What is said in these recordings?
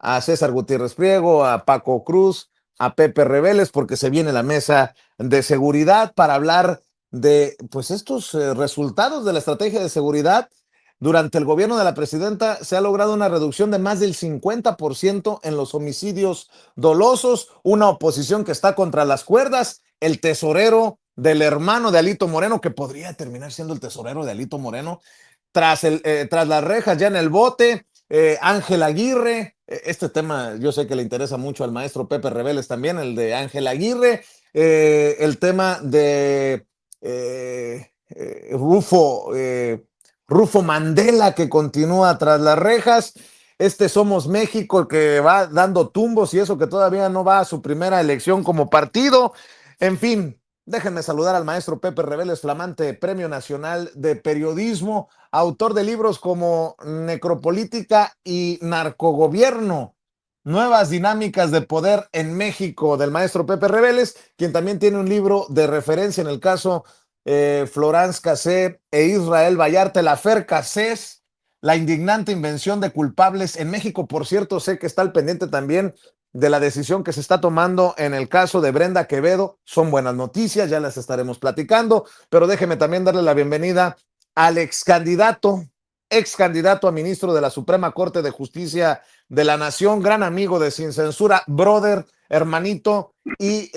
a César Gutiérrez Priego, a Paco Cruz, a Pepe Reveles, porque se viene la mesa de seguridad para hablar de pues estos resultados de la estrategia de seguridad. Durante el gobierno de la presidenta se ha logrado una reducción de más del 50% en los homicidios dolosos, una oposición que está contra las cuerdas, el tesorero del hermano de Alito Moreno, que podría terminar siendo el tesorero de Alito Moreno, tras las rejas ya en el bote, Ángel Aguirre, este tema yo sé que le interesa mucho al maestro Pepe Reveles también, el de Ángel Aguirre, el tema de Rufo Mandela que continúa tras las rejas, este Somos México que va dando tumbos y eso que todavía no va a su primera elección como partido, en fin. Déjenme saludar al maestro Pepe Reveles, flamante Premio Nacional de Periodismo, autor de libros como Necropolítica y Narcogobierno, Nuevas Dinámicas de Poder en México, del maestro Pepe Reveles, quien también tiene un libro de referencia en el caso Florence Cassé e Israel Vallarta, el afer Cassés, la indignante invención de culpables en México. Por cierto, sé que está al pendiente también de la decisión que se está tomando en el caso de Brenda Quevedo. Son buenas noticias, ya las estaremos platicando, pero déjeme también darle la bienvenida al ex candidato a ministro de la Suprema Corte de Justicia de la Nación, gran amigo de Sin Censura, brother, hermanito, y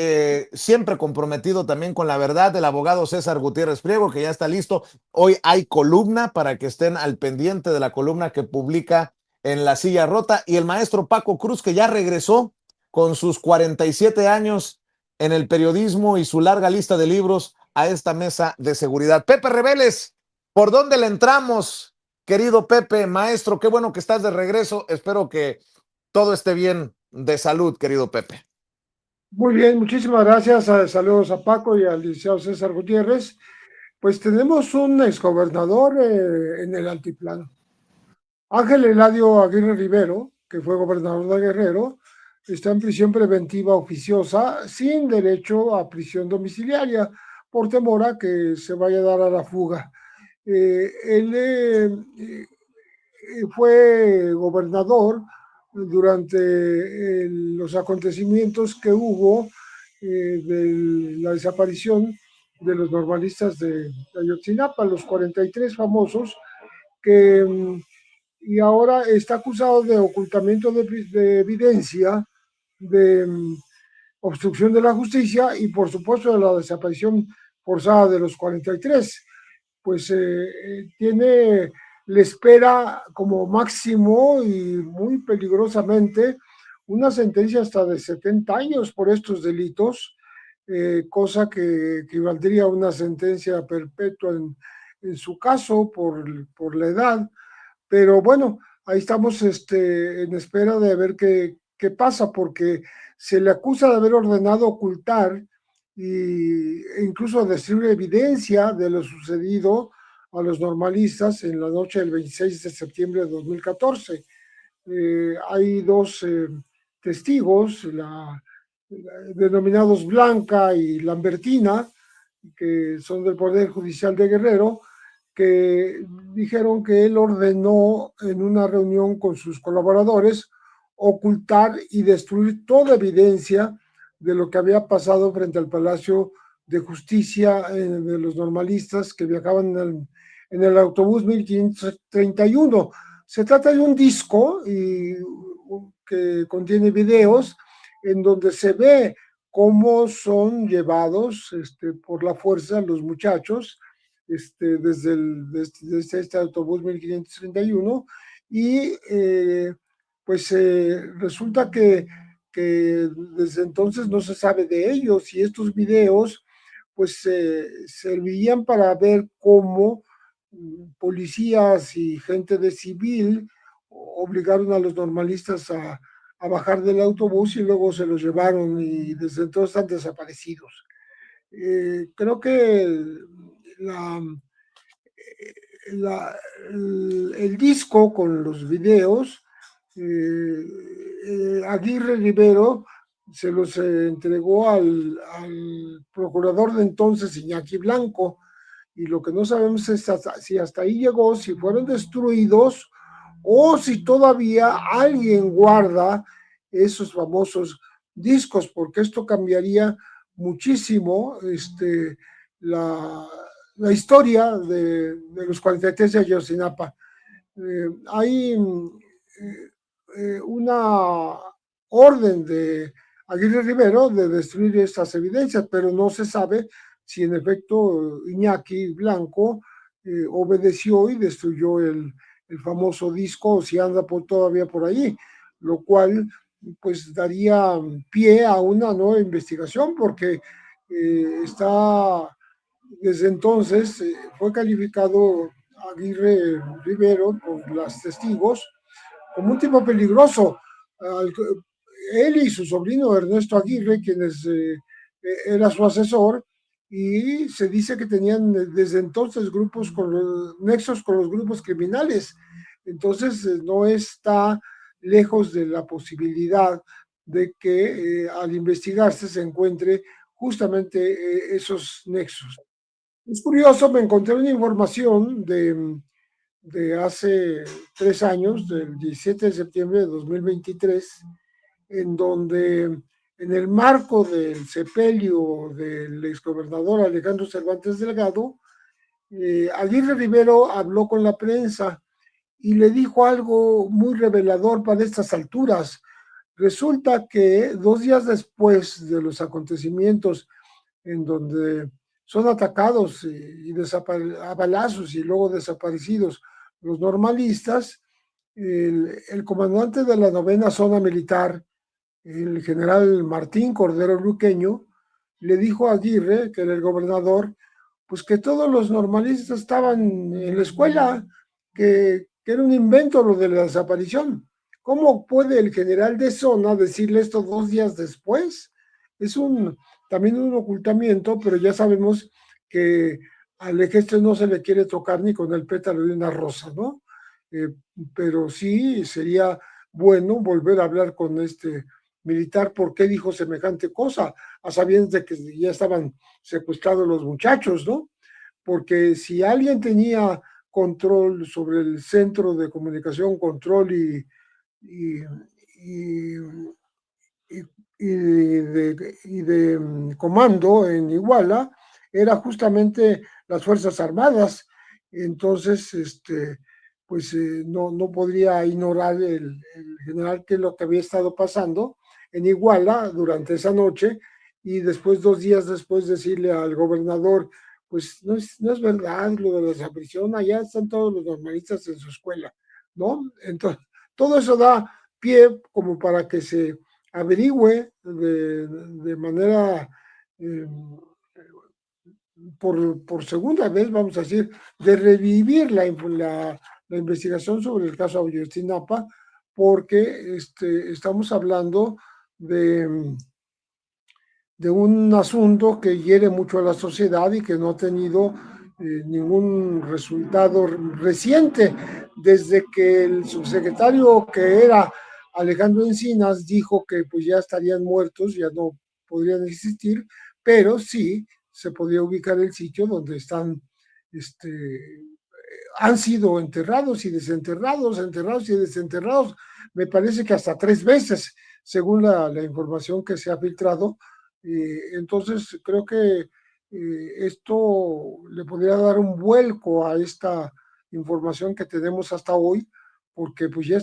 siempre comprometido también con la verdad, el abogado César Gutiérrez Priego, que ya está listo. Hoy hay columna para que estén al pendiente de la columna que publica en La Silla Rota, y el maestro Paco Cruz, que ya regresó con sus 47 años en el periodismo y su larga lista de libros a esta mesa de seguridad. Pepe Reveles, ¿por dónde le entramos, querido Pepe? Maestro, qué bueno que estás de regreso. Espero que todo esté bien de salud, querido Pepe. Muy bien, muchísimas gracias. Saludos a Paco y al licenciado César Gutiérrez. Pues tenemos un exgobernador en el altiplano. Ángel Eladio Aguirre Rivero, que fue gobernador de Guerrero, está en prisión preventiva oficiosa sin derecho a prisión domiciliaria por temor a que se vaya a dar a la fuga. Él fue gobernador durante los acontecimientos que hubo de la desaparición de los normalistas de Ayotzinapa, los 43 famosos, que y ahora está acusado de ocultamiento de evidencia, de obstrucción de la justicia y por supuesto de la desaparición forzada de los 43. Pues le espera como máximo y muy peligrosamente una sentencia hasta de 70 años por estos delitos, cosa que equivaldría a una sentencia perpetua en su caso por la edad. Pero bueno, ahí estamos en espera de ver qué pasa, porque se le acusa de haber ordenado ocultar e incluso destruir evidencia de lo sucedido a los normalistas en la noche del 26 de septiembre de 2014. Hay dos testigos, denominados Blanca y Lambertina, que son del Poder Judicial de Guerrero, que dijeron que él ordenó en una reunión con sus colaboradores ocultar y destruir toda evidencia de lo que había pasado frente al Palacio de Justicia de los normalistas que viajaban en el autobús 1531. Se trata de un disco que contiene videos en donde se ve cómo son llevados por la fuerza los muchachos desde este autobús 1531 y pues resulta que desde entonces no se sabe de ellos y estos videos pues servirían para ver cómo policías y gente de civil obligaron a los normalistas a bajar del autobús y luego se los llevaron y desde entonces están desaparecidos. Creo que la, el disco con los videos, Aguirre Rivero se los entregó al procurador de entonces, Iñaki Blanco, y lo que no sabemos es si hasta ahí llegó, si fueron destruidos o si todavía alguien guarda esos famosos discos, porque esto cambiaría muchísimo la, la historia de los 43 de Ayotzinapa. Hay una orden de Aguirre Rivero de destruir estas evidencias, pero no se sabe si en efecto Iñaki Blanco obedeció y destruyó el famoso disco o si anda todavía por ahí, lo cual pues daría pie a una nueva investigación porque está desde entonces fue calificado Aguirre Rivero por las testigos como un tipo peligroso. Él y su sobrino Ernesto Aguirre, quienes era su asesor, y se dice que tenían desde entonces grupos con los nexos con los grupos criminales. Entonces no está lejos de la posibilidad de que al investigarse se encuentre justamente esos nexos. Es curioso, me encontré una información de hace 3 años, del 17 de septiembre de 2023, en donde en el marco del sepelio del exgobernador Alejandro Cervantes Delgado, Aguirre Rivero habló con la prensa y le dijo algo muy revelador para estas alturas. Resulta que 2 días después de los acontecimientos en donde son atacados a balazos y luego desaparecidos los normalistas, el comandante de la 9ª zona militar, el general Martín Cordero Luqueño, le dijo a Aguirre, que era el gobernador, pues que todos los normalistas estaban en la escuela, que era un invento lo de la desaparición. ¿Cómo puede el general de zona decirle esto 2 días después? Es también un ocultamiento, pero ya sabemos que al ejército no se le quiere tocar ni con el pétalo de una rosa, ¿no? Eh, pero sí sería bueno volver a hablar con este militar por qué dijo semejante cosa, a sabiendas de que ya estaban secuestrados los muchachos, ¿no? Porque si alguien tenía control sobre el centro de comunicación, control y, y, y de comando en Iguala, era justamente las Fuerzas Armadas. Entonces, pues no podría ignorar el general que lo que había estado pasando en Iguala durante esa noche y después, 2 días después, decirle al gobernador, pues no es verdad lo de la desaparición, allá están todos los normalistas en su escuela, ¿no? Entonces, todo eso da pie como para que se averigüe de manera eh, por segunda vez, vamos a decir, de revivir la investigación sobre el caso Ayotzinapa, porque estamos hablando de un asunto que hiere mucho a la sociedad y que no ha tenido ningún resultado reciente, desde que el subsecretario que era Alejandro Encinas dijo que pues ya estarían muertos, ya no podrían existir, pero sí se podía ubicar el sitio donde han sido enterrados y desenterrados, enterrados y desenterrados, me parece que hasta 3 veces, según la información que se ha filtrado. Entonces, creo que esto le podría dar un vuelco a esta información que tenemos hasta hoy, porque pues ya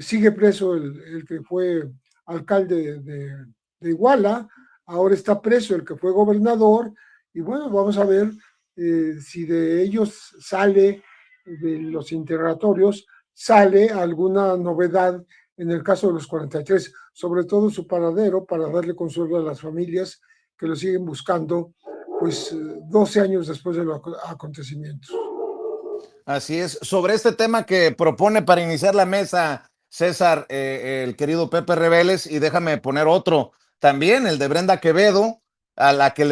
sigue preso el que fue alcalde de Iguala, ahora está preso el que fue gobernador, y bueno, vamos a ver si de ellos sale, de los interrogatorios, sale alguna novedad en el caso de los 43, sobre todo su paradero, para darle consuelo a las familias que lo siguen buscando, pues 12 años después de los acontecimientos. Así es. Sobre este tema que propone para iniciar la mesa, César, el querido Pepe Rebeles, y déjame poner otro también, el de Brenda Quevedo, a la que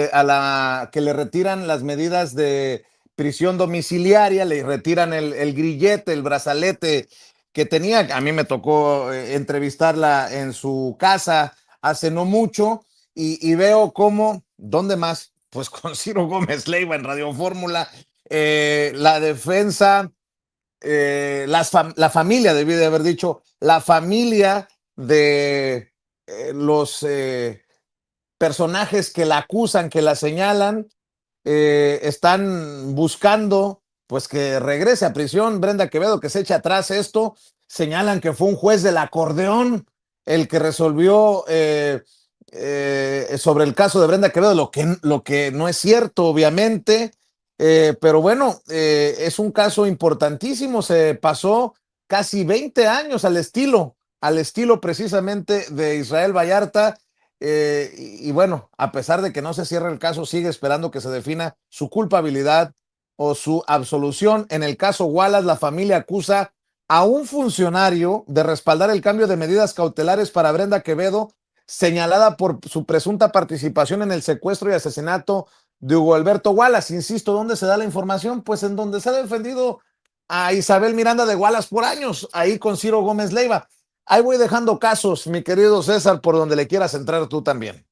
le retiran las medidas de prisión domiciliaria, le retiran el grillete, el brazalete que tenía. A mí me tocó entrevistarla en su casa hace no mucho y veo cómo, ¿dónde más? Pues con Ciro Gómez Leiva en Radio Fórmula, la defensa la familia, debí de haber dicho, la familia de los personajes que la acusan, que la señalan, están buscando pues que regrese a prisión. Brenda Quevedo, que se eche atrás esto. Señalan que fue un juez del acordeón el que resolvió sobre el caso de Brenda Quevedo, lo que no es cierto, obviamente. Pero bueno, es un caso importantísimo. Se pasó casi 20 años al estilo precisamente de Israel Vallarta. Y bueno, a pesar de que no se cierra el caso, sigue esperando que se defina su culpabilidad o su absolución. En el caso Wallace, la familia acusa a un funcionario de respaldar el cambio de medidas cautelares para Brenda Quevedo, señalada por su presunta participación en el secuestro y asesinato de Hugo Alberto Wallace. Insisto, ¿dónde se da la información? Pues en donde se ha defendido a Isabel Miranda de Wallace por años, ahí con Ciro Gómez Leiva. Ahí voy dejando casos, mi querido César, por donde le quieras entrar tú también.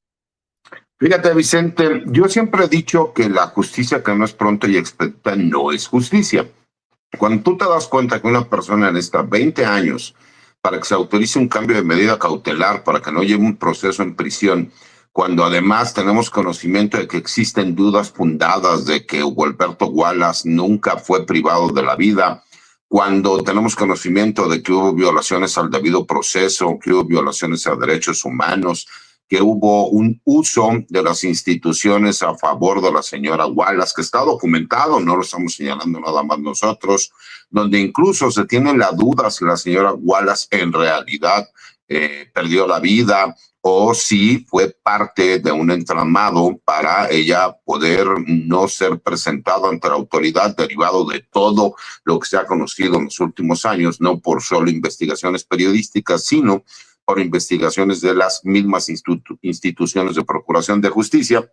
Fíjate, Vicente, yo siempre he dicho que la justicia que no es pronta y expedita no es justicia. Cuando tú te das cuenta que una persona necesita 20 años para que se autorice un cambio de medida cautelar, para que no lleve un proceso en prisión, cuando además tenemos conocimiento de que existen dudas fundadas de que Hugo Alberto Wallace nunca fue privado de la vida, cuando tenemos conocimiento de que hubo violaciones al debido proceso, que hubo violaciones a derechos humanos, que hubo un uso de las instituciones a favor de la señora Wallace, que está documentado, no lo estamos señalando nada más nosotros, donde incluso se tiene la duda si la señora Wallace en realidad perdió la vida o si fue parte de un entramado para ella poder no ser presentada ante la autoridad derivado de todo lo que se ha conocido en los últimos años, no por solo investigaciones periodísticas, sino por investigaciones de las mismas instituciones de procuración de justicia.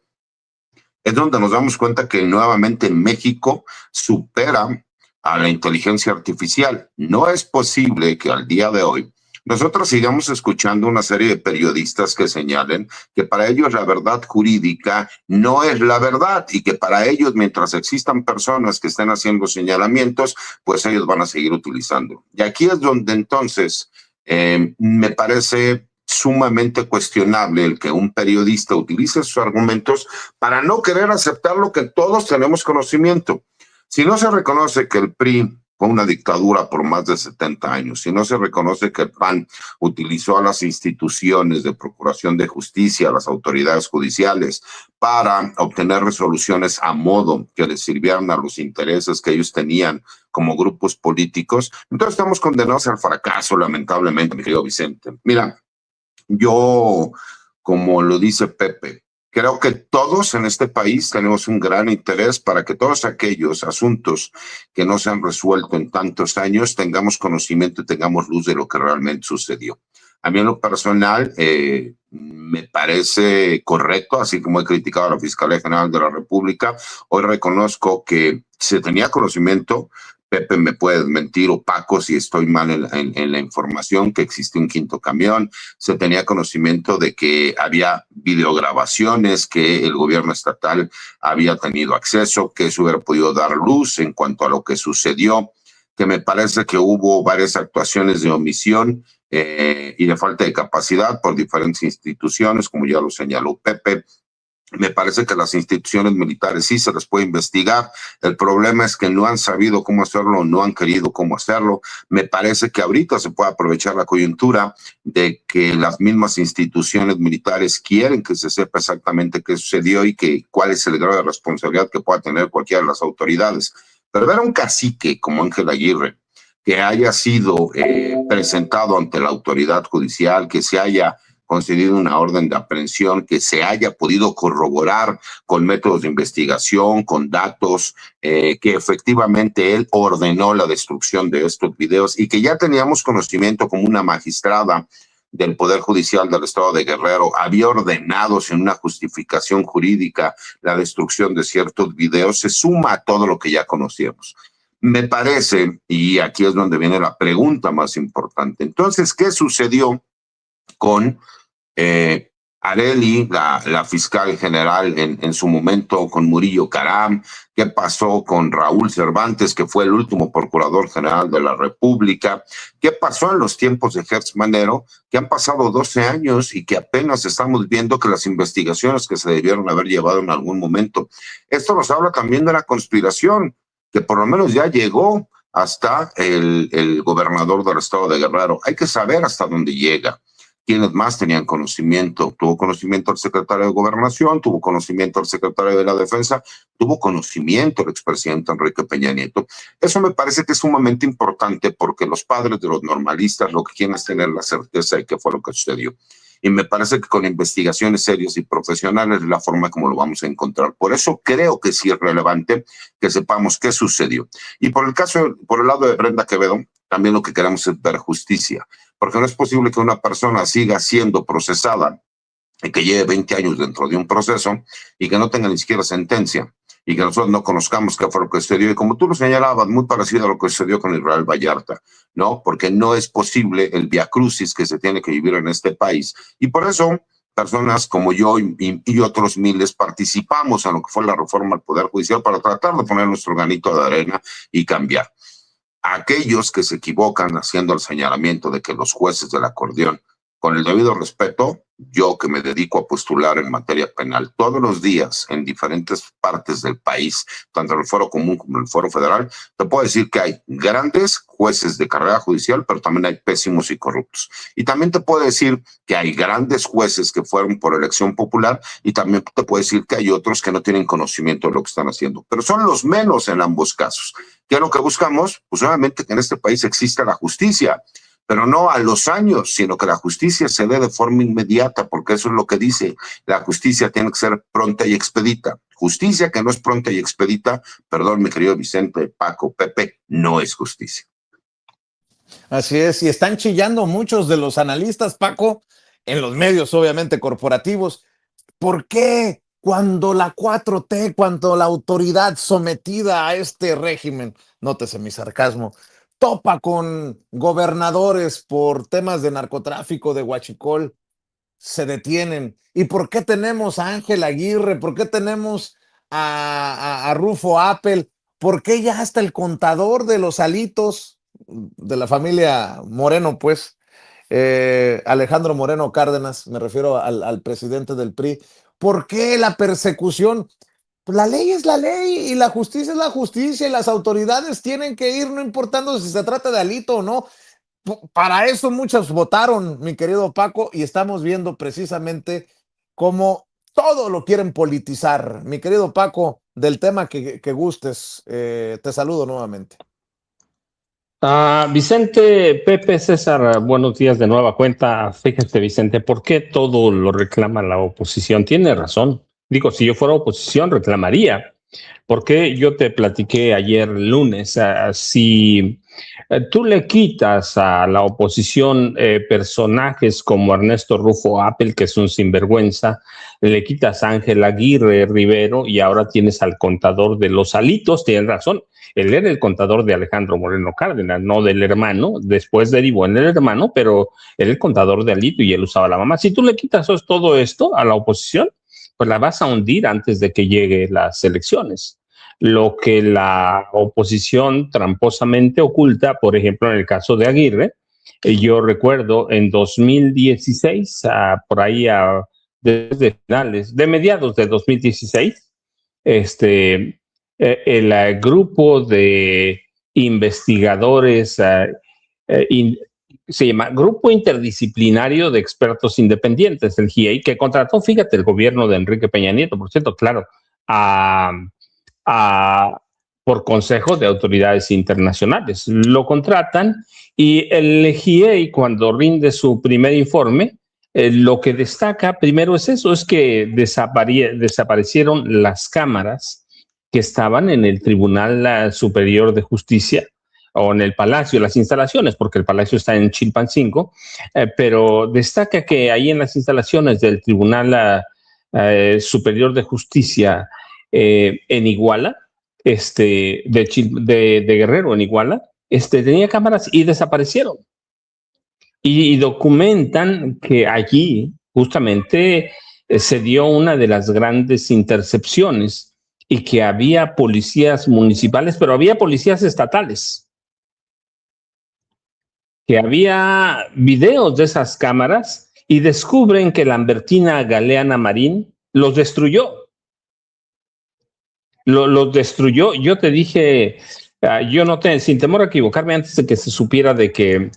Es donde nos damos cuenta que nuevamente México supera a la inteligencia artificial. No es posible que al día de hoy nosotros sigamos escuchando una serie de periodistas que señalen que para ellos la verdad jurídica no es la verdad y que para ellos, mientras existan personas que estén haciendo señalamientos, pues ellos van a seguir utilizando. Y aquí es donde entonces me parece sumamente cuestionable el que un periodista utilice sus argumentos para no querer aceptar lo que todos tenemos conocimiento. Si no se reconoce que el PRI fue una dictadura por más de 70 años, si no se reconoce que el PAN utilizó a las instituciones de procuración de justicia, a las autoridades judiciales, para obtener resoluciones a modo que les sirvieran a los intereses que ellos tenían como grupos políticos, entonces estamos condenados al fracaso, lamentablemente, mi querido Vicente. Mira, yo, como lo dice Pepe, creo que todos en este país tenemos un gran interés para que todos aquellos asuntos que no se han resuelto en tantos años tengamos conocimiento y tengamos luz de lo que realmente sucedió. A mí en lo personal me parece correcto, así como he criticado a la Fiscalía General de la República, hoy reconozco que se tenía conocimiento. Pepe me puede desmentir, o Paco, si estoy mal en la información, que existía un quinto camión. Se tenía conocimiento de que había videograbaciones que el gobierno estatal había tenido acceso, que eso hubiera podido dar luz en cuanto a lo que sucedió, que me parece que hubo varias actuaciones de omisión y de falta de capacidad por diferentes instituciones, como ya lo señaló Pepe. Me parece que las instituciones militares sí se les puede investigar. El problema es que no han sabido cómo hacerlo, no han querido cómo hacerlo. Me parece que ahorita se puede aprovechar la coyuntura de que las mismas instituciones militares quieren que se sepa exactamente qué sucedió y cuál es el grado de responsabilidad que pueda tener cualquiera de las autoridades. Pero ver a un cacique como Ángel Aguirre, que haya sido presentado ante la autoridad judicial, que se haya concedido una orden de aprehensión, que se haya podido corroborar con métodos de investigación, con datos, que efectivamente él ordenó la destrucción de estos videos y que ya teníamos conocimiento como una magistrada del Poder Judicial del Estado de Guerrero había ordenado sin una justificación jurídica la destrucción de ciertos videos, se suma a todo lo que ya conocíamos. Me parece, y aquí es donde viene la pregunta más importante, entonces, ¿qué sucedió con Arely, la fiscal general en su momento con Murillo Caram, qué pasó con Raúl Cervantes, que fue el último procurador general de la República, qué pasó en los tiempos de Gertz Manero, que han pasado 12 años y que apenas estamos viendo que las investigaciones que se debieron haber llevado en algún momento. Esto nos habla también de la conspiración, que por lo menos ya llegó hasta el gobernador del estado de Guerrero. Hay que saber hasta dónde llega. ¿Quiénes más tenían conocimiento? Tuvo conocimiento el secretario de Gobernación, tuvo conocimiento el secretario de la Defensa, tuvo conocimiento el expresidente Enrique Peña Nieto. Eso me parece que es sumamente importante porque los padres de los normalistas lo que quieren es tener la certeza de qué fue lo que sucedió. Y me parece que con investigaciones serias y profesionales es la forma como lo vamos a encontrar. Por eso creo que sí es relevante que sepamos qué sucedió. Y por el lado de Brenda Quevedo, también lo que queremos es ver justicia. Porque no es posible que una persona siga siendo procesada y que lleve 20 años dentro de un proceso y que no tenga ni siquiera sentencia y que nosotros no conozcamos qué fue lo que sucedió. Y como tú lo señalabas, muy parecido a lo que sucedió con Israel Vallarta, ¿no? Porque no es posible el viacrucis que se tiene que vivir en este país. Y por eso personas como yo y otros miles participamos en lo que fue la reforma al Poder Judicial para tratar de poner nuestro granito de arena y cambiar. Aquellos que se equivocan haciendo el señalamiento de que los jueces del acordeón, con el debido respeto, yo que me dedico a postular en materia penal todos los días en diferentes partes del país, tanto en el Foro Común como en el Foro Federal, te puedo decir que hay grandes jueces de carrera judicial, pero también hay pésimos y corruptos. Y también te puedo decir que hay grandes jueces que fueron por elección popular y también te puedo decir que hay otros que no tienen conocimiento de lo que están haciendo, pero son los menos en ambos casos. ¿Qué es lo que buscamos? Pues obviamente que en este país exista la justicia, pero no a los años, sino que la justicia se dé de forma inmediata, porque eso es lo que dice, la justicia tiene que ser pronta y expedita. Justicia que no es pronta y expedita, perdón, mi querido Vicente, Paco, Pepe, no es justicia. Así es, y están chillando muchos de los analistas, Paco, en los medios obviamente corporativos. ¿Por qué cuando la 4T, cuando la autoridad sometida a este régimen, nótese mi sarcasmo, topa con gobernadores por temas de narcotráfico, de huachicol, se detienen? ¿Y por qué tenemos a Ángel Aguirre? ¿Por qué tenemos a Rufo Appel? ¿Por qué ya hasta el contador de los alitos de la familia Moreno, pues, Alejandro Moreno Cárdenas, me refiero al presidente del PRI? ¿Por qué la persecución? Pues la ley es la ley y la justicia es la justicia y las autoridades tienen que ir no importando si se trata de alito o no. Para eso muchos votaron, mi querido Paco, y estamos viendo precisamente cómo todo lo quieren politizar. Mi querido Paco, del tema que gustes, te saludo nuevamente. Vicente, Pepe, César, buenos días de nueva cuenta. Fíjate, Vicente, ¿por qué todo lo reclama la oposición? Tiene razón. Digo, si yo fuera oposición, reclamaría. Porque yo te platiqué ayer lunes, si tú le quitas a la oposición personajes como Ernesto Rufo Appel, que es un sinvergüenza, le quitas a Ángel Aguirre Rivero y ahora tienes al contador de los alitos, tienes razón. Él era el contador de Alejandro Moreno Cárdenas, no del hermano, después derivó en el hermano, pero era el contador de alito y él usaba la mamá. Si tú le quitas todo esto a la oposición, pues la vas a hundir antes de que lleguen las elecciones. Lo que la oposición tramposamente oculta, por ejemplo, en el caso de Aguirre, yo recuerdo en 2016, por ahí desde finales, de mediados de 2016, el grupo de investigadores se llama Grupo Interdisciplinario de Expertos Independientes, el GIEI, que contrató, fíjate, el gobierno de Enrique Peña Nieto, por cierto, claro, por consejo de autoridades internacionales. Lo contratan y el GIEI, cuando rinde su primer informe, lo que destaca primero es eso, es que desaparecieron las cámaras que estaban en el Tribunal Superior de Justicia o en el Palacio, las instalaciones, porque el Palacio está en Chilpancingo, pero destaca que ahí en las instalaciones del Tribunal Superior de Justicia en Iguala, de Guerrero en Iguala, tenía cámaras y desaparecieron. Y documentan que allí justamente se dio una de las grandes intercepciones y que había policías municipales, pero había policías estatales, que había videos de esas cámaras y descubren que Lambertina Galeana Marín los destruyó. Los destruyó. Yo te dije, sin temor a equivocarme, antes de que se supiera de que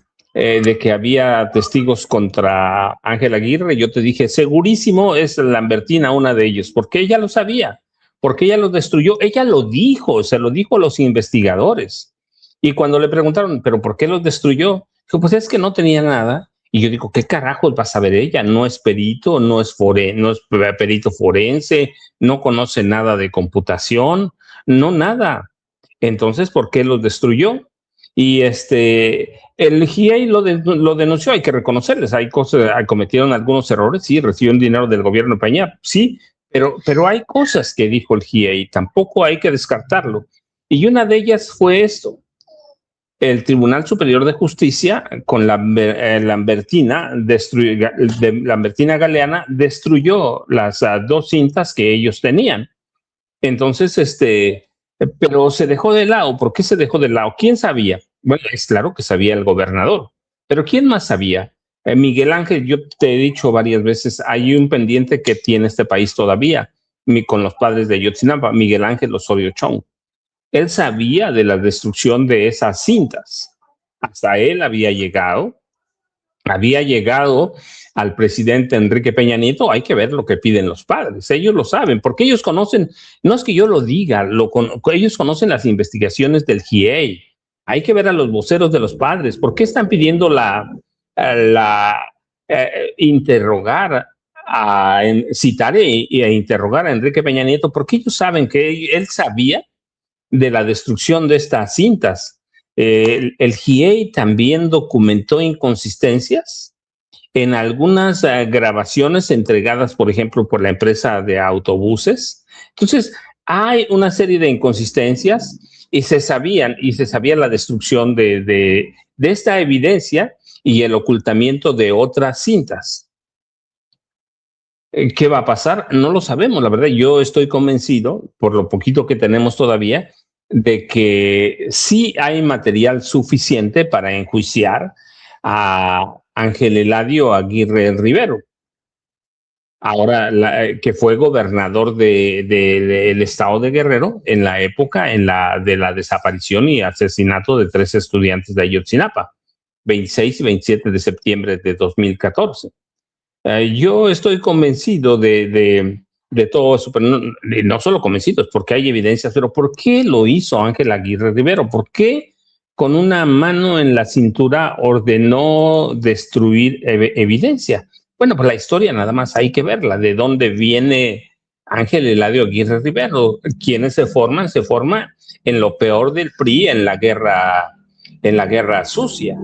había testigos contra Ángel Aguirre, yo te dije, segurísimo es Lambertina una de ellos, porque ella lo sabía, porque ella lo destruyó, ella lo dijo, se lo dijo a los investigadores. Y cuando le preguntaron, ¿pero por qué los destruyó? Dijo, pues es que no tenía nada. Y yo digo, ¿qué carajos va a saber ella? No es perito, no es perito forense, no conoce nada de computación, no nada. Entonces, ¿por qué los destruyó? Y el GIEI lo denunció, hay que reconocerles, cometieron algunos errores, sí, recibieron dinero del gobierno de Peña, sí, pero hay cosas que dijo el GIEI, tampoco hay que descartarlo. Y una de ellas fue esto: el Tribunal Superior de Justicia, con Lambertina Galeana, destruyó las dos cintas que ellos tenían. Entonces, pero se dejó de lado. ¿Por qué se dejó de lado? ¿Quién sabía? Bueno, es claro que sabía el gobernador, pero ¿quién más sabía? Miguel Ángel, yo te he dicho varias veces, hay un pendiente que tiene este país todavía, con los padres de Ayotzinapa, Miguel Ángel Osorio Chong. Él sabía de la destrucción de esas cintas. Hasta él había llegado al presidente Enrique Peña Nieto. Hay que ver lo que piden los padres. Ellos lo saben, porque ellos conocen, no es que yo lo diga, ellos conocen las investigaciones del GIEI. Hay que ver a los voceros de los padres. ¿Por qué están pidiendo interrogar, citar e interrogar a Enrique Peña Nieto? Porque ellos saben que él sabía de la destrucción de estas cintas. El GIEI también documentó inconsistencias en algunas grabaciones entregadas, por ejemplo, por la empresa de autobuses. Entonces, hay una serie de inconsistencias y se sabía la destrucción de esta evidencia y el ocultamiento de otras cintas. ¿Qué va a pasar? No lo sabemos, la verdad. Yo estoy convencido, por lo poquito que tenemos todavía, de que sí hay material suficiente para enjuiciar a Ángel Eladio Aguirre Rivero, ahora que fue gobernador del estado de Guerrero en la época de la desaparición y asesinato de 3 estudiantes de Ayotzinapa, 26 y 27 de septiembre de 2014. Yo estoy convencido de todo eso, pero no solo convencido, es porque hay evidencias. Pero ¿por qué lo hizo Ángel Aguirre Rivero? ¿Por qué con una mano en la cintura ordenó destruir evidencia? Bueno, pues la historia nada más hay que verla. ¿De dónde viene Ángel Eladio Aguirre Rivero? ¿Quiénes se forman? Se forma en lo peor del PRI, en la guerra sucia.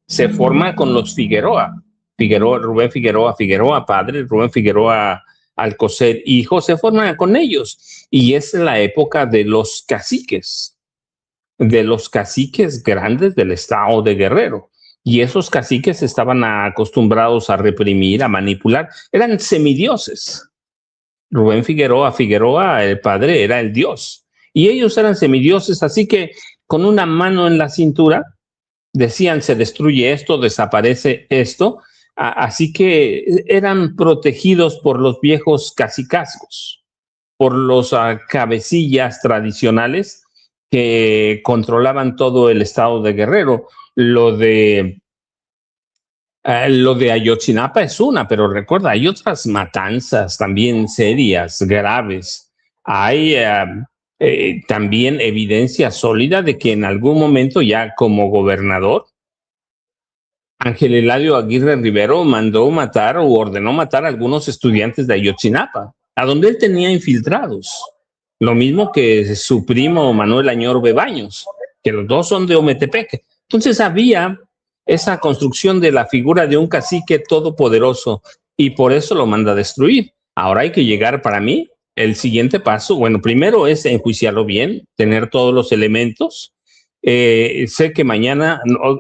Se forma con los Figueroa, Rubén Figueroa padre, Rubén Figueroa Alcocer hijo, se forman con ellos. Y es la época de los caciques grandes del estado de Guerrero. Y esos caciques estaban acostumbrados a reprimir, a manipular. Eran semidioses. Rubén Figueroa, el padre, era el dios. Y ellos eran semidioses, así que con una mano en la cintura decían: se destruye esto, desaparece esto. Así que eran protegidos por los viejos cacicazgos, por los cabecillas tradicionales que controlaban todo el estado de Guerrero. Lo de Ayotzinapa es una, pero recuerda, hay otras matanzas también serias, graves. Hay también evidencia sólida de que en algún momento, ya como gobernador, Ángel Eladio Aguirre Rivero mandó matar o ordenó matar a algunos estudiantes de Ayotzinapa, a donde él tenía infiltrados. Lo mismo que su primo Manuel Añorbe Baños, que los dos son de Ometepec. Entonces había esa construcción de la figura de un cacique todopoderoso y por eso lo manda a destruir. Ahora hay que llegar, para mí, el siguiente paso. Bueno, primero es enjuiciarlo bien, tener todos los elementos. Sé que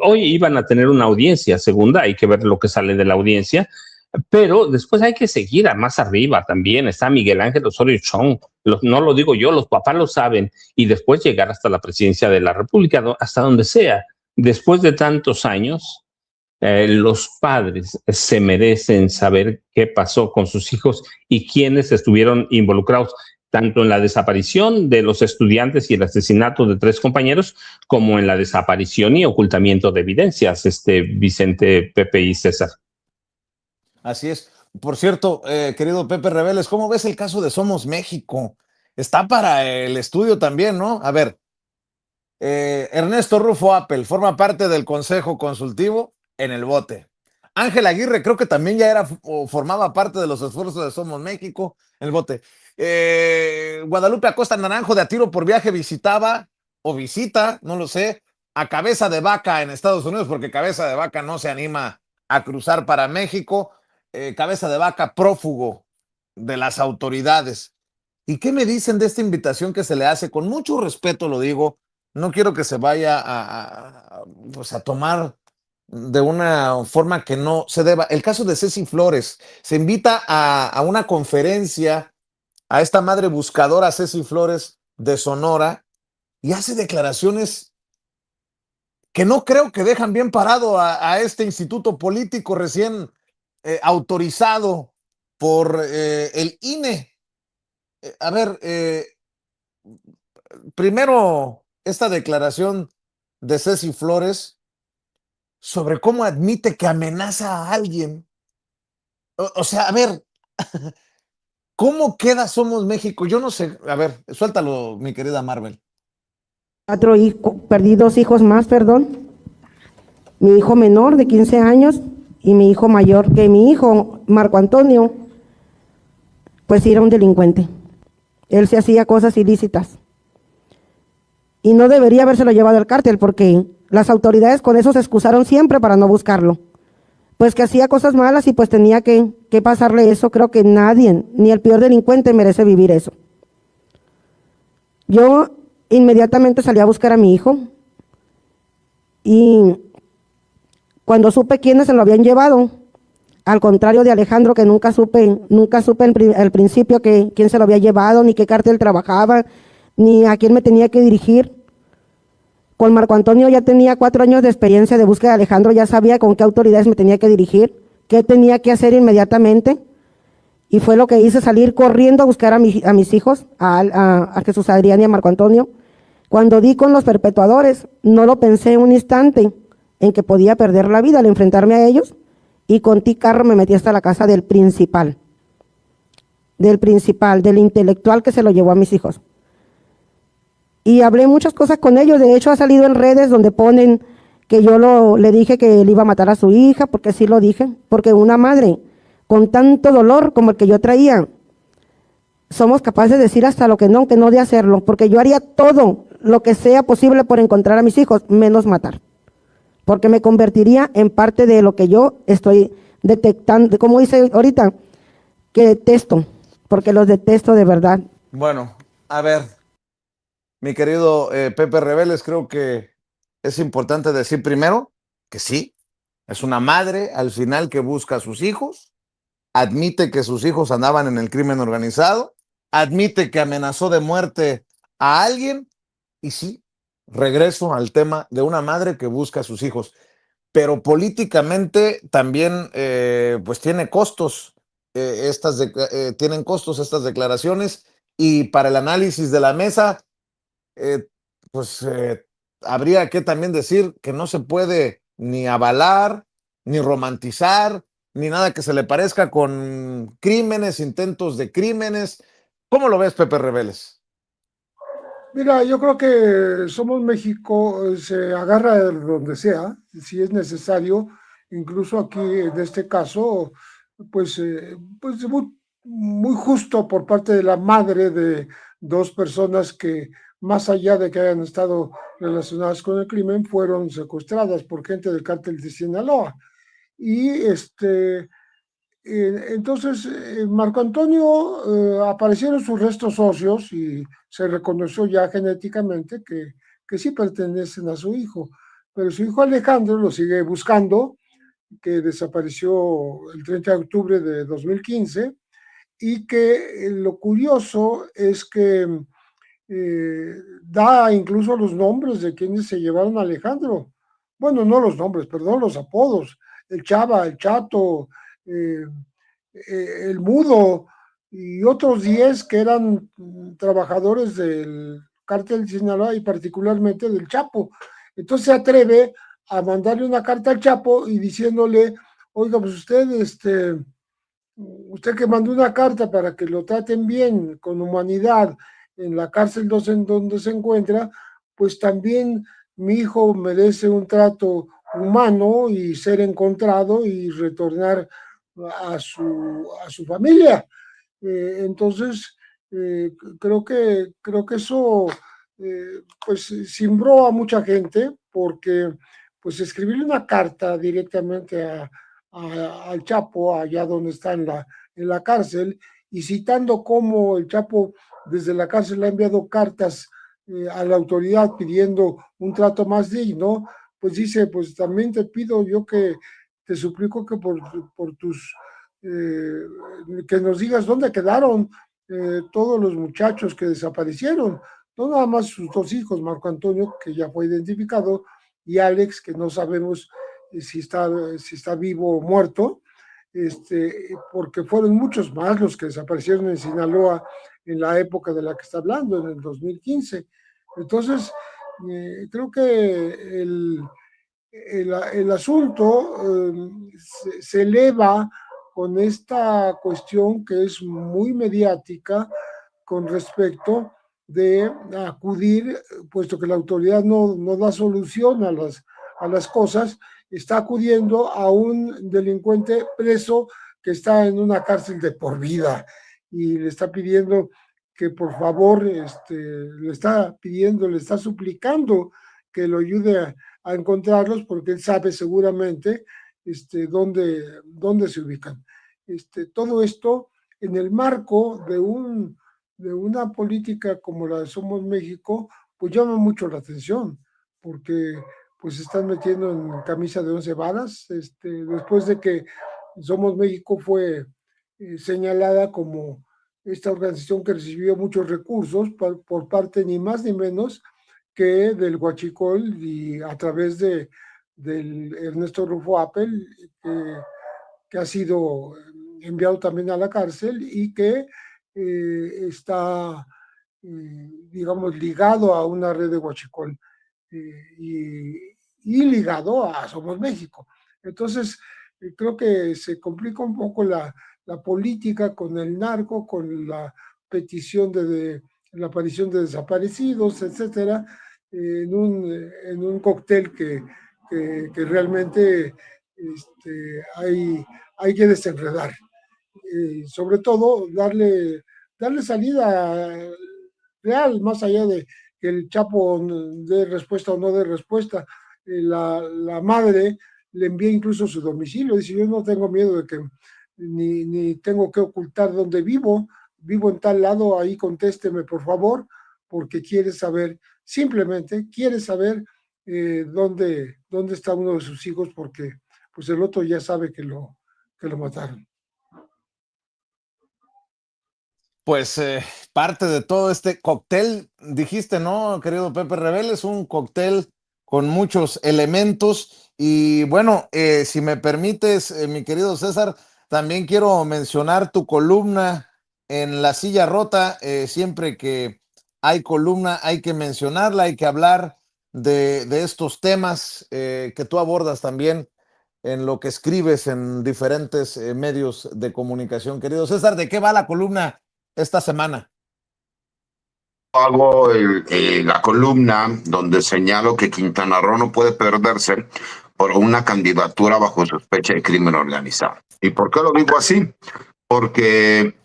hoy iban a tener una audiencia segunda, hay que ver lo que sale de la audiencia. Pero después hay que seguir a más arriba también. Está Miguel Ángel Osorio Chong, no lo digo yo, los papás lo saben, y después llegar hasta la presidencia de la República, hasta donde sea. Después de tantos años, los padres se merecen saber qué pasó con sus hijos y quiénes estuvieron involucrados, tanto en la desaparición de los estudiantes y el asesinato de 3 compañeros, como en la desaparición y ocultamiento de evidencias, Vicente, Pepe y César. Así es. Por cierto, querido Pepe Reveles, ¿cómo ves el caso de Somos México? Está para el estudio también, ¿no? A ver, Ernesto Rufo Apple forma parte del Consejo Consultivo en el bote. Ángel Aguirre creo que también ya era o formaba parte de los esfuerzos de Somos México en el bote. Guadalupe Acosta Naranjo de A Tiro por Viaje visitaba o visita, no lo sé, a Cabeza de Vaca en Estados Unidos, porque Cabeza de Vaca no se anima a cruzar para México. Cabeza de Vaca prófugo de las autoridades. ¿Y qué me dicen de esta invitación que se le hace? Con mucho respeto lo digo, no quiero que se vaya pues a tomar de una forma que no se deba. El caso de Ceci Flores, se invita a una conferencia a esta madre buscadora Ceci Flores de Sonora y hace declaraciones que no creo que dejan bien parado a este instituto político recién autorizado por el INE. A ver, primero esta declaración de Ceci Flores sobre cómo admite que amenaza a alguien. O sea, a ver, ¿cómo queda Somos México? Yo no sé, a ver, suéltalo, mi querida Marvel. Perdí 2 hijos más, perdón. Mi hijo menor de 15 años y mi hijo mayor, que mi hijo, Marco Antonio, pues sí era un delincuente. Él se hacía cosas ilícitas. Y no debería habérselo llevado al cártel porque las autoridades con eso se excusaron siempre para no buscarlo. Pues que hacía cosas malas y pues tenía que pasarle eso. Creo que nadie, ni el peor delincuente merece vivir eso. Yo inmediatamente salí a buscar a mi hijo y cuando supe quiénes se lo habían llevado, al contrario de Alejandro, que nunca supe al principio quién se lo había llevado, ni qué cártel trabajaba, ni a quién me tenía que dirigir. Con Marco Antonio ya tenía 4 años de experiencia de búsqueda de Alejandro, ya sabía con qué autoridades me tenía que dirigir, qué tenía que hacer inmediatamente, y fue lo que hice, salir corriendo a buscar a mis hijos, a Jesús Adrián y a Marco Antonio. Cuando di con los perpetuadores, no lo pensé un instante en que podía perder la vida al enfrentarme a ellos, y con carro me metí hasta la casa del principal, del intelectual que se lo llevó a mis hijos. Y hablé muchas cosas con ellos, de hecho ha salido en redes donde ponen que yo le dije que él iba a matar a su hija, porque sí lo dije, porque una madre con tanto dolor como el que yo traía, somos capaces de decir hasta lo que no de hacerlo, porque yo haría todo lo que sea posible por encontrar a mis hijos, menos matar, porque me convertiría en parte de lo que yo estoy detectando, como dice ahorita, que detesto, porque los detesto de verdad. Bueno, a ver, mi querido Pepe Reveles, creo que es importante decir primero que sí, es una madre al final que busca a sus hijos, admite que sus hijos andaban en el crimen organizado, admite que amenazó de muerte a alguien y sí, regreso al tema de una madre que busca a sus hijos, pero políticamente también pues tiene costos, tienen costos estas declaraciones y para el análisis de la mesa pues habría que también decir que no se puede ni avalar, ni romantizar, ni nada que se le parezca con crímenes, intentos de crímenes. ¿Cómo lo ves, Pepe Reveles? Mira, yo creo que Somos México se agarra de donde sea, si es necesario, incluso aquí en este caso, pues muy justo por parte de la madre de 2 personas que, más allá de que hayan estado relacionadas con el crimen, fueron secuestradas por gente del cártel de Sinaloa. Y entonces, Marco Antonio, aparecieron sus restos óseos y se reconoció ya genéticamente que sí pertenecen a su hijo, pero su hijo Alejandro lo sigue buscando que desapareció el 30 de octubre de 2015, y que lo curioso es que da incluso los nombres de quienes se llevaron a Alejandro. Bueno, no los nombres, perdón, los apodos. El Chava, el Chato, el Mudo y otros 10 que eran trabajadores del cártel de Sinaloa y particularmente del Chapo. Entonces se atreve a mandarle una carta al Chapo y diciéndole, oiga, pues usted que mandó una carta para que lo traten bien, con humanidad, en la cárcel en donde se encuentra, pues también mi hijo merece un trato humano y ser encontrado y retornar a su familia. Entonces, creo que eso pues cimbró a mucha gente, porque pues escribirle una carta directamente al Chapo, allá donde está en la cárcel, y citando cómo el Chapo desde la cárcel ha enviado cartas a la autoridad pidiendo un trato más digno, pues dice, pues también te pido yo que te suplico que por tus, que nos digas dónde quedaron todos los muchachos que desaparecieron, no nada más sus 2 hijos, Marco Antonio, que ya fue identificado, y Alex, que no sabemos si está vivo o muerto, porque fueron muchos más los que desaparecieron en Sinaloa en la época de la que está hablando, en el 2015. Entonces, creo que el asunto se eleva con esta cuestión que es muy mediática con respecto de acudir, puesto que la autoridad no da solución a las cosas, está acudiendo a un delincuente preso que está en una cárcel de por vida y le está pidiendo que por favor, le está suplicando que lo ayude a encontrarlos, porque él sabe seguramente dónde se ubican. Todo esto en el marco de una política como la de Somos México, pues llama mucho la atención, porque pues se están metiendo en camisa de 11 varas, después de que Somos México fue señalada como esta organización que recibió muchos recursos por parte ni más ni menos que del Huachicol, y a través del Ernesto Rufo Appel, que ha sido enviado también a la cárcel y que está, digamos, ligado a una red de Huachicol y ligado a Somos México. Entonces, creo que se complica un poco la política con el narco, con la petición de la aparición de desaparecidos, etcétera, en un cóctel que realmente hay que desenredar. Sobre todo, darle salida real, más allá de que el Chapo dé respuesta o no dé respuesta. La madre le envía incluso su domicilio, dice, yo no tengo miedo de que ni tengo que ocultar dónde vivo en tal lado, ahí contésteme por favor, porque quiere saber, simplemente quiere saber dónde está uno de sus hijos, porque pues el otro ya sabe que lo mataron. Pues parte de todo este cóctel, dijiste, ¿no, querido Pepe Rebel? Es un cóctel con muchos elementos y bueno, si me permites, mi querido César, también quiero mencionar tu columna en La Silla Rota. Siempre que hay columna hay que mencionarla, hay que hablar de estos temas que tú abordas también en lo que escribes en diferentes medios de comunicación. Querido César, ¿de qué va la columna esta semana? Hago la columna donde señalo que Quintana Roo no puede perderse por una candidatura bajo sospecha de crimen organizado. ¿Y por qué lo digo así? Porque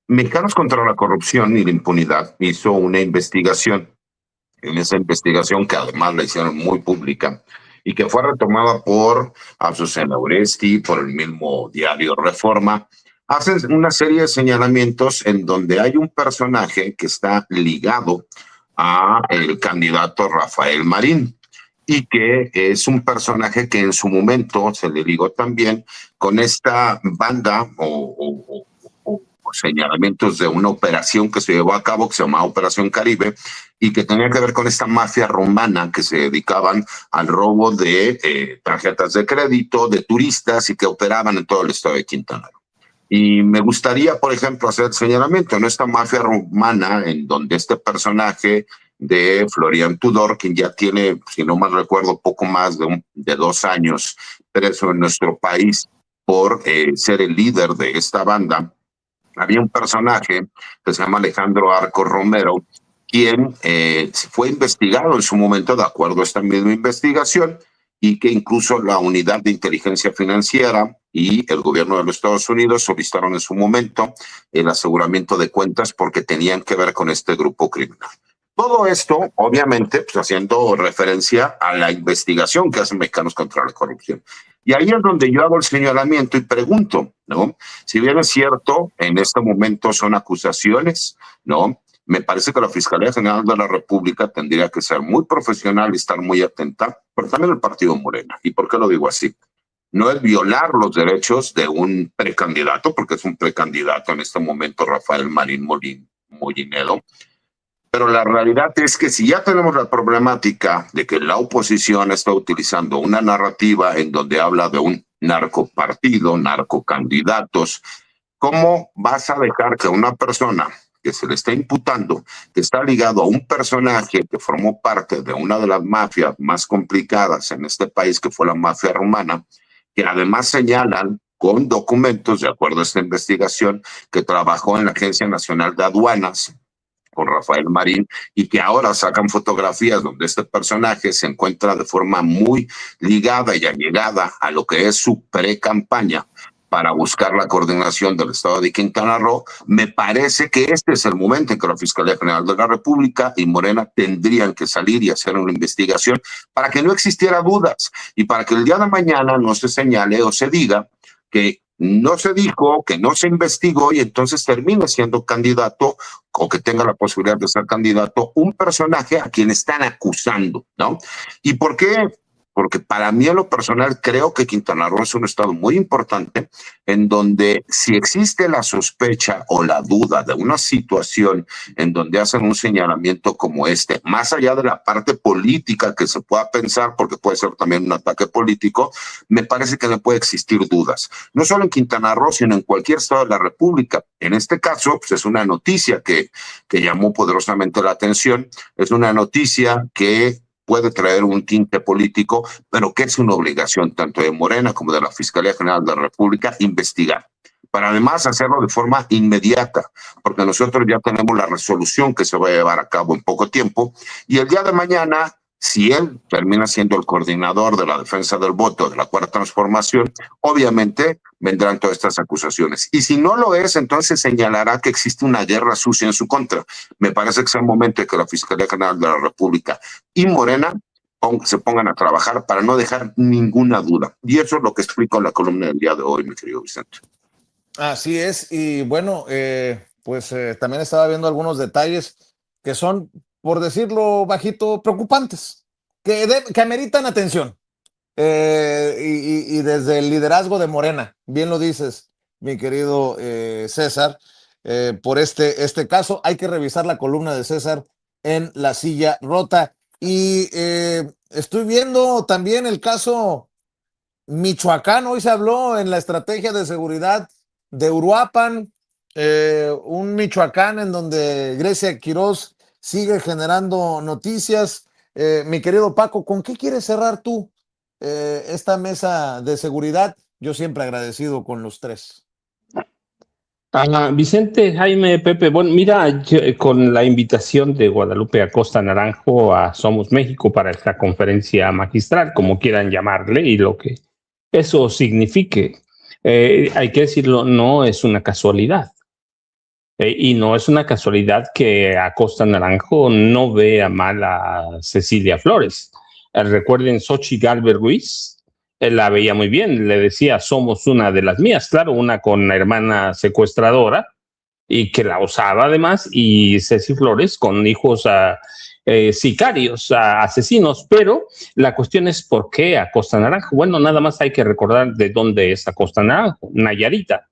Mexicanos contra la Corrupción y la Impunidad hizo una investigación. En esa investigación, que además la hicieron muy pública y que fue retomada por Azucena Oresti, por el mismo diario Reforma, hacen una serie de señalamientos en donde hay un personaje que está ligado a el candidato Rafael Marín. y que es un personaje que en su momento se le ligó también con esta banda o señalamientos de una operación que se llevó a cabo que se llamaba Operación Caribe y que tenía que ver con esta mafia rumana que se dedicaban al robo de tarjetas de crédito, de turistas y que operaban en todo el estado de Quintana Roo. Y me gustaría, por ejemplo, hacer el señalamiento en esta mafia rumana en donde este personaje de Florian Tudor, quien ya tiene, si no mal recuerdo, poco más de 2 años preso en nuestro país por ser el líder de esta banda, había un personaje que se llama Alejandro Arco Romero, quien fue investigado en su momento de acuerdo a esta misma investigación y que incluso la unidad de inteligencia financiera y el gobierno de los Estados Unidos solicitaron en su momento el aseguramiento de cuentas porque tenían que ver con este grupo criminal. Todo esto, obviamente, pues haciendo referencia a la investigación que hacen Mexicanos contra la Corrupción. Y ahí es donde yo hago el señalamiento y pregunto, ¿no? Si bien es cierto, en este momento son acusaciones, ¿no? Me parece que la Fiscalía General de la República tendría que ser muy profesional y estar muy atenta, pero también el partido Morena. ¿Y por qué lo digo así? No es violar los derechos de un precandidato, porque es un precandidato en este momento, Rafael Marín Mollinedo, pero la realidad es que si ya tenemos la problemática de que la oposición está utilizando una narrativa en donde habla de un narcopartido, narcocandidatos, ¿cómo vas a dejar que una persona que se le está imputando, que está ligado a un personaje que formó parte de una de las mafias más complicadas en este país, que fue la mafia rumana, que además señalan con documentos, de acuerdo a esta investigación, que trabajó en la Agencia Nacional de Aduanas, con Rafael Marín, y que ahora sacan fotografías donde este personaje se encuentra de forma muy ligada y allegada a lo que es su pre-campaña para buscar la coordinación del estado de Quintana Roo? Me parece que este es el momento en que la Fiscalía General de la República y Morena tendrían que salir y hacer una investigación para que no existiera dudas y para que el día de mañana no se señale o se diga que no se dijo, que no se investigó y entonces termine siendo candidato o que tenga la posibilidad de ser candidato un personaje a quien están acusando, ¿no? ¿Y por qué? Porque para mí en lo personal creo que Quintana Roo es un estado muy importante en donde si existe la sospecha o la duda de una situación en donde hacen un señalamiento como este, más allá de la parte política que se pueda pensar, porque puede ser también un ataque político, me parece que no puede existir dudas. No solo en Quintana Roo, sino en cualquier estado de la República. En este caso, pues es una noticia que llamó poderosamente la atención, es una noticia que puede traer un tinte político, pero que es una obligación tanto de Morena como de la Fiscalía General de la República investigar, para además hacerlo de forma inmediata, porque nosotros ya tenemos la resolución que se va a llevar a cabo en poco tiempo, y el día de mañana, si él termina siendo el coordinador de la defensa del voto de la Cuarta Transformación, obviamente vendrán todas estas acusaciones. Y si no lo es, entonces señalará que existe una guerra sucia en su contra. Me parece que es el momento de que la Fiscalía General de la República y Morena se pongan a trabajar para no dejar ninguna duda. Y eso es lo que explico en la columna del día de hoy, mi querido Vicente. Así es, y bueno, también estaba viendo algunos detalles que son, por decirlo bajito, preocupantes, que ameritan atención. Y desde el liderazgo de Morena, bien lo dices, mi querido César, por este caso, hay que revisar la columna de César en La Silla Rota. Y estoy viendo también el caso Michoacán. Hoy se habló en la estrategia de seguridad de Uruapan, un Michoacán en donde Grecia Quiroz sigue generando noticias. Mi querido Paco, ¿con qué quieres cerrar tú esta mesa de seguridad? Yo siempre agradecido con los tres. Vicente, Jaime, Pepe, bueno, mira, con la invitación de Guadalupe Acosta Naranjo a Somos México para esta conferencia magistral, como quieran llamarle, y lo que eso signifique, hay que decirlo, no es una casualidad. Y no es una casualidad que Acosta Naranjo no vea mal a Cecilia Flores. Recuerden Xochitl Gálvez Ruiz, él la veía muy bien, le decía, somos una de las mías, claro, una con la hermana secuestradora y que la usaba además, y Ceci Flores con hijos sicarios, asesinos, pero la cuestión es ¿por qué Acosta Naranjo? Bueno, nada más hay que recordar de dónde es Acosta Naranjo, Nayarita.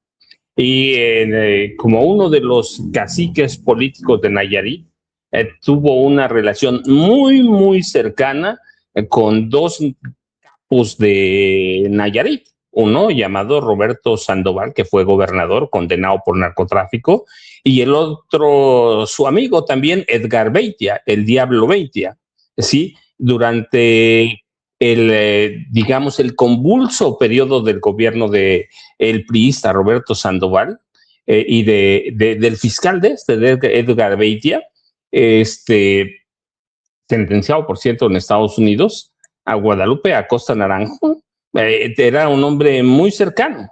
Y como uno de los caciques políticos de Nayarit, tuvo una relación muy, muy cercana con dos capos de Nayarit. Uno llamado Roberto Sandoval, que fue gobernador, condenado por narcotráfico, y el otro, su amigo también, Edgar Beitia, el Diablo Beitia, ¿sí? Durante digamos, el convulso periodo del gobierno de el priista Roberto Sandoval y del fiscal de Edgar Beitia, sentenciado, por cierto, en Estados Unidos, a Guadalupe Acosta Naranjo, era un hombre muy cercano.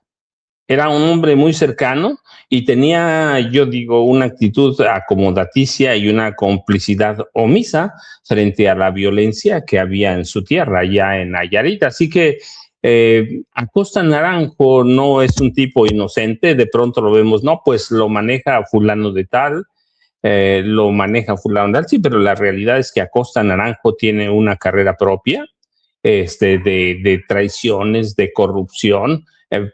Era un hombre muy cercano y tenía, yo digo, una actitud acomodaticia y una complicidad omisa frente a la violencia que había en su tierra, allá en Nayarit. Así que Acosta Naranjo no es un tipo inocente, de pronto lo vemos, no, pues lo maneja fulano de tal, lo maneja fulano de tal, sí, pero la realidad es que Acosta Naranjo tiene una carrera propia, de traiciones, de corrupción,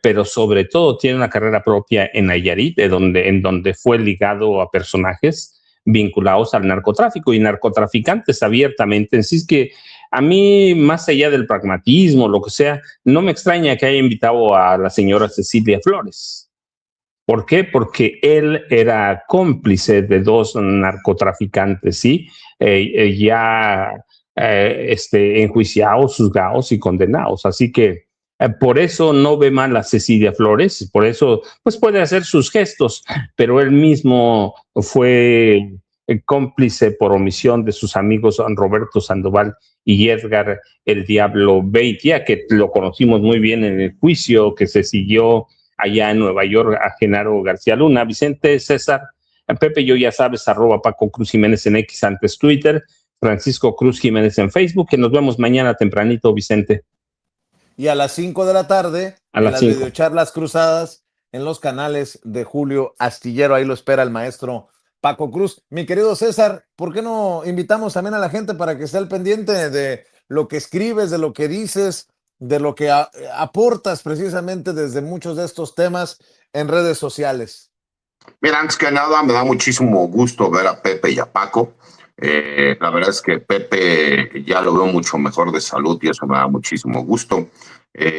pero sobre todo tiene una carrera propia en Nayarit, en donde fue ligado a personajes vinculados al narcotráfico y narcotraficantes abiertamente. Así es que a mí, más allá del pragmatismo, lo que sea, no me extraña que haya invitado a la señora Cecilia Flores. ¿Por qué? Porque él era cómplice de dos narcotraficantes, ¿sí? Ya enjuiciados, juzgados y condenados. Así que por eso no ve mal a Cecilia Flores, por eso pues puede hacer sus gestos, pero él mismo fue cómplice por omisión de sus amigos Roberto Sandoval y Edgar el Diablo Beitia, que lo conocimos muy bien en el juicio que se siguió allá en Nueva York a Genaro García Luna. Vicente, César, Pepe, yo ya sabes, @ Paco Cruz Jiménez en X, antes Twitter, Francisco Cruz Jiménez en Facebook, que nos vemos mañana tempranito, Vicente. Y a las 5 de la tarde, en las videocharlas cruzadas, en los canales de Julio Astillero, ahí lo espera el maestro Paco Cruz. Mi querido César, ¿por qué no invitamos también a la gente para que esté al pendiente de lo que escribes, de lo que dices, de lo que aportas precisamente desde muchos de estos temas en redes sociales? Mira, antes que nada, me da muchísimo gusto ver a Pepe y a Paco. La verdad es que Pepe ya lo veo mucho mejor de salud y eso me da muchísimo gusto.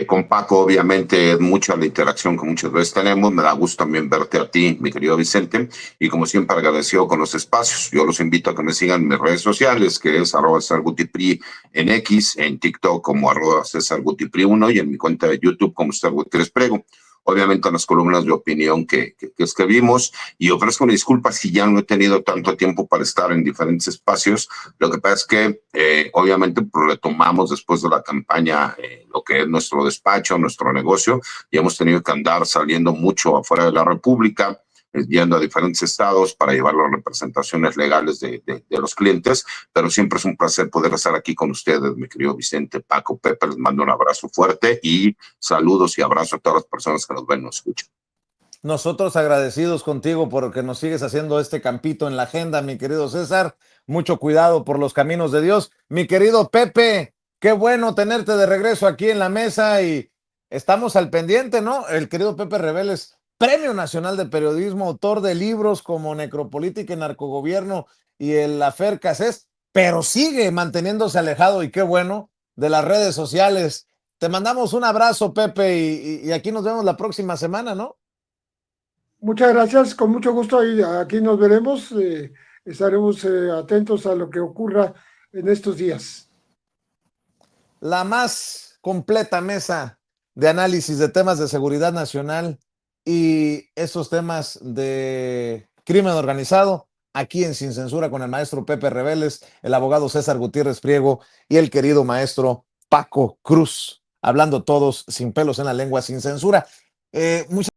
Con Paco, obviamente, mucha la interacción que muchas veces tenemos. Me da gusto también verte a ti, mi querido Vicente. Y como siempre, agradecido con los espacios. Yo los invito a que me sigan en mis redes sociales, que es @CesarGutiPri en X, en TikTok como @CesarGutiPri1 y en mi cuenta de YouTube como César Gutiérrez Prego. Obviamente en las columnas de opinión que escribimos, y ofrezco una disculpa si ya no he tenido tanto tiempo para estar en diferentes espacios. Lo que pasa es que obviamente pues, retomamos después de la campaña lo que es nuestro despacho, nuestro negocio, y hemos tenido que andar saliendo mucho afuera de la República, yendo a diferentes estados para llevar las representaciones legales de los clientes, pero siempre es un placer poder estar aquí con ustedes, mi querido Vicente, Paco, Pepe. Les mando un abrazo fuerte y saludos y abrazo a todas las personas que nos ven y nos escuchan. Nosotros agradecidos contigo porque nos sigues haciendo este campito en la agenda, mi querido César. Mucho cuidado por los caminos de Dios. Mi querido Pepe, qué bueno tenerte de regreso aquí en la mesa y estamos al pendiente, ¿no? El querido Pepe Reveles, Premio Nacional de Periodismo, autor de libros como Necropolítica y Narcogobierno y el Afer Cassés, pero sigue manteniéndose alejado y qué bueno de las redes sociales. Te mandamos un abrazo, Pepe, y aquí nos vemos la próxima semana, ¿no? Muchas gracias, con mucho gusto. Aquí nos veremos. Estaremos atentos a lo que ocurra en estos días. La más completa mesa de análisis de temas de seguridad nacional y esos temas de crimen organizado, aquí en Sin Censura con el maestro Pepe Reveles, el abogado César Gutiérrez Priego y el querido maestro Paco Cruz, hablando todos sin pelos en la lengua, sin censura. Muchas